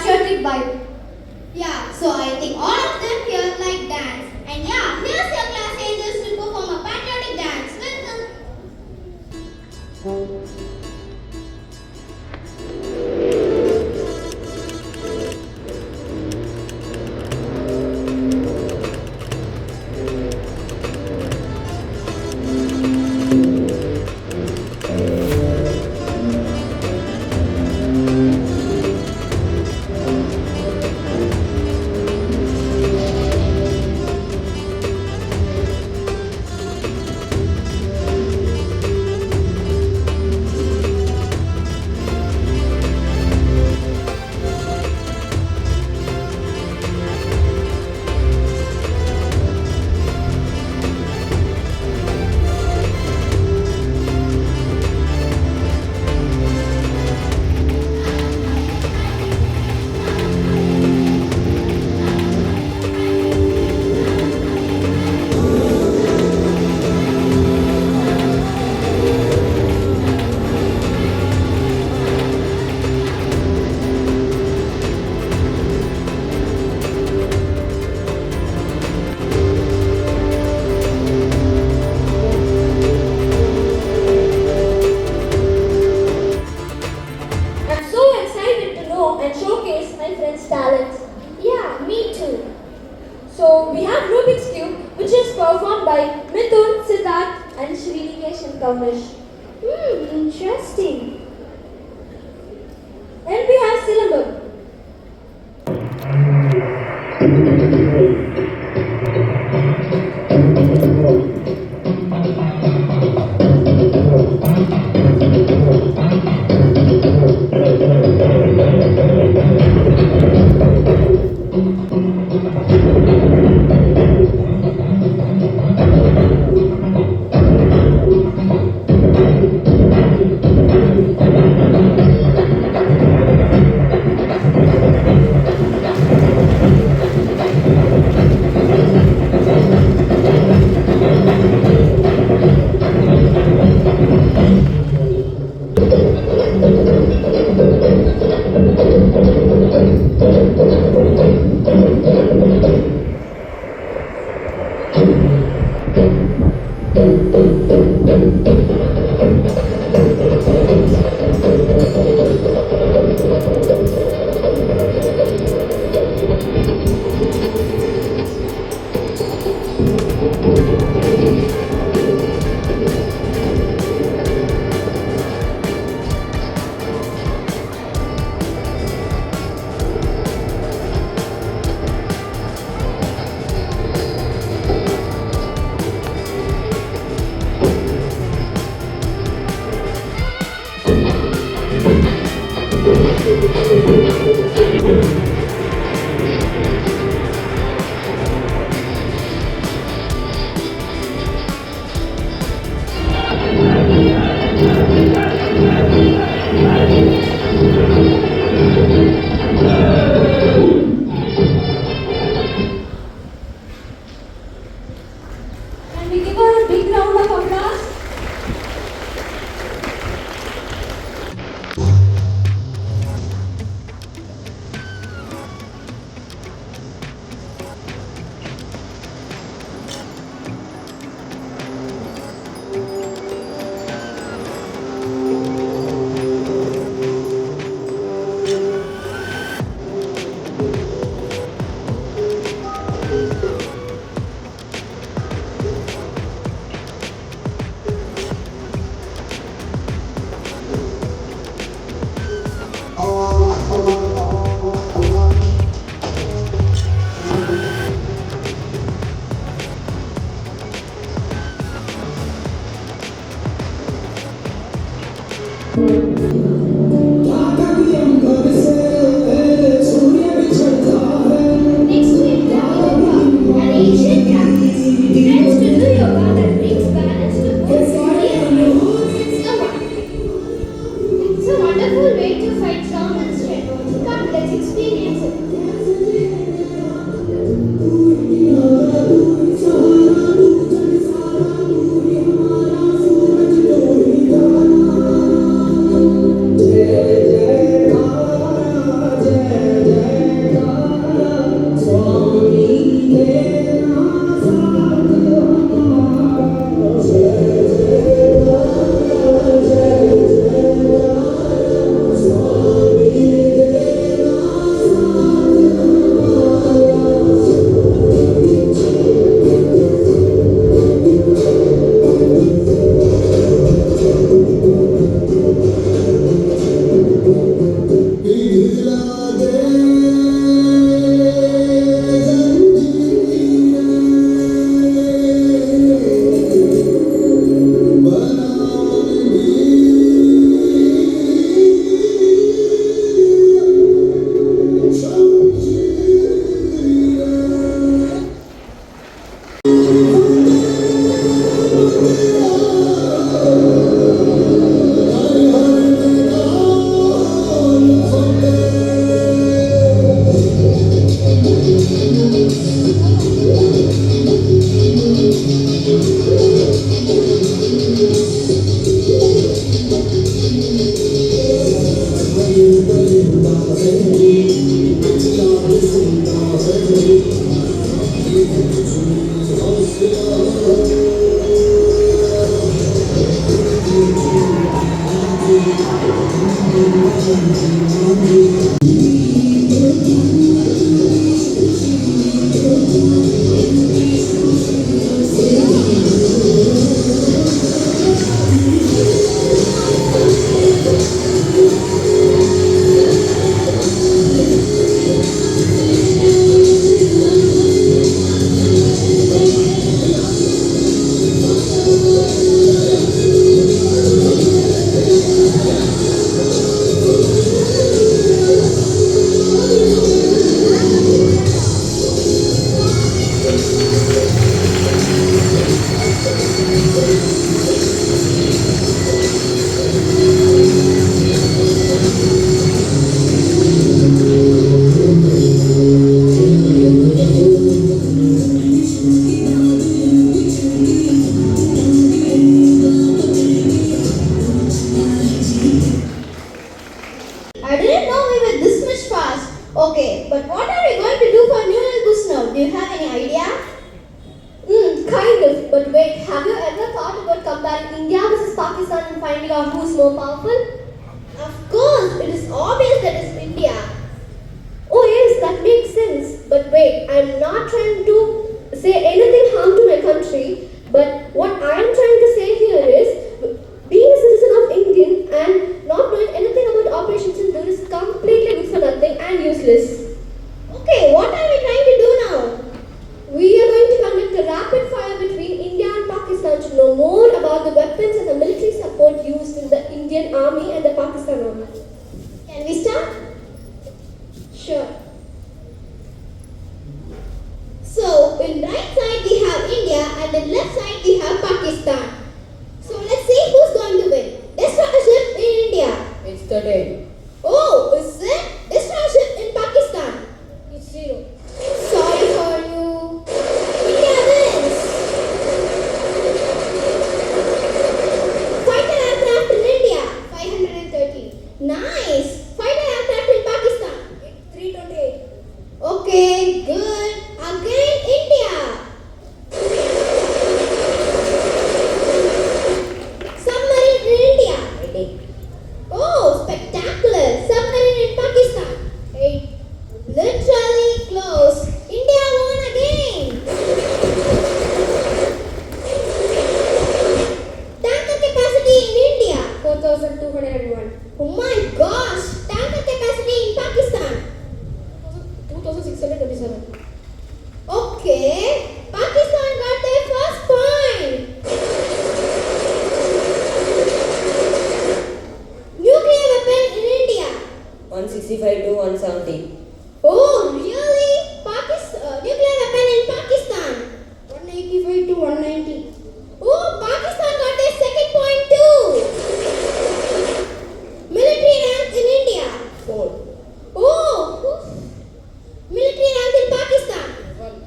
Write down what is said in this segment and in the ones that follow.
patriotic vibe. Yeah, so I think all of them here like dance. And yeah, here's your class angels to perform a patriotic dance. Welcome. Interesting. And we have Salem. Yeah. I didn't know we were this much fast. Okay, but what are we going to do for New Year boost now? Do you have any idea? Kind of. But wait, have you ever thought about comparing India versus Pakistan and finding out who's more powerful? Of course, it is obvious that it's India. Oh yes, that makes sense. But wait, I'm not trying to say anything harm to my country. But what I'm trying to say here is, being a citizen of Indian and not knowing anything about Operation Sindoor is completely good for nothing and useless. Okay, what are we trying to do now? We are going to conduct a rapid fire between India and Pakistan to know more about the weapons and the military support used in the Indian army and the Pakistan army. Can we start? Sure. So, in right side we have India and in left side we have Pakistan. So, let's see who's going to win. Destroyer ship in India. It's 13. Oh, is it? Destroyer ship in Pakistan. It's 0. Sorry for you. India wins. Fighter aircraft in India. 530. Nice. Fighter aircraft in Pakistan. 328. Okay, good. Again, India. Submarine in India. 80. Oh, spectacular. Submarine in Pakistan. 8. Literally close. India won again. Tanker capacity in India. 4,201. Oh my gosh. Tanker capacity in Pakistan. 2,627. Okay. Pakistan got their first point. Nuclear weapon in India. 165 to 170. Oh, really? Nuclear weapon in Pakistan. 185 to 190. Oh, Pakistan got their second point too. Military rank in India. 4. Oh, military rank in Pakistan. 1.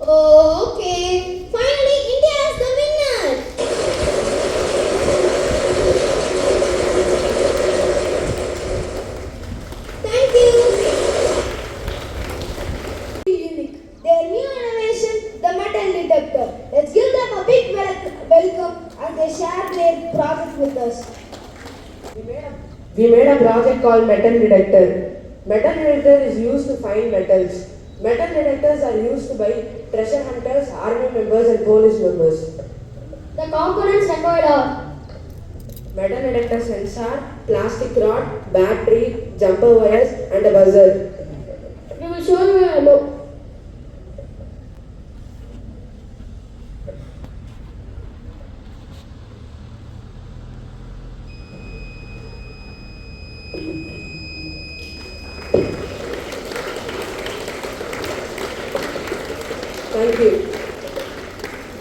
Oh, okay. Finally, India is the winner. Thank you. Unique. Their new innovation, the metal detector. Let's give them a big welcome as they share their project with us. We made a project called metal detector. Metal detector is used to find metals. Metal detectors are used by treasure hunters, army members and police members. The components required are Metal detector sensor, plastic rod, battery, jumper wires and a buzzer. we will show you a demo. Thank you.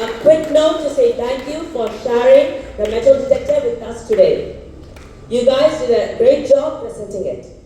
A quick note to say thank you for sharing the metal detector with us today. You guys did a great job presenting it.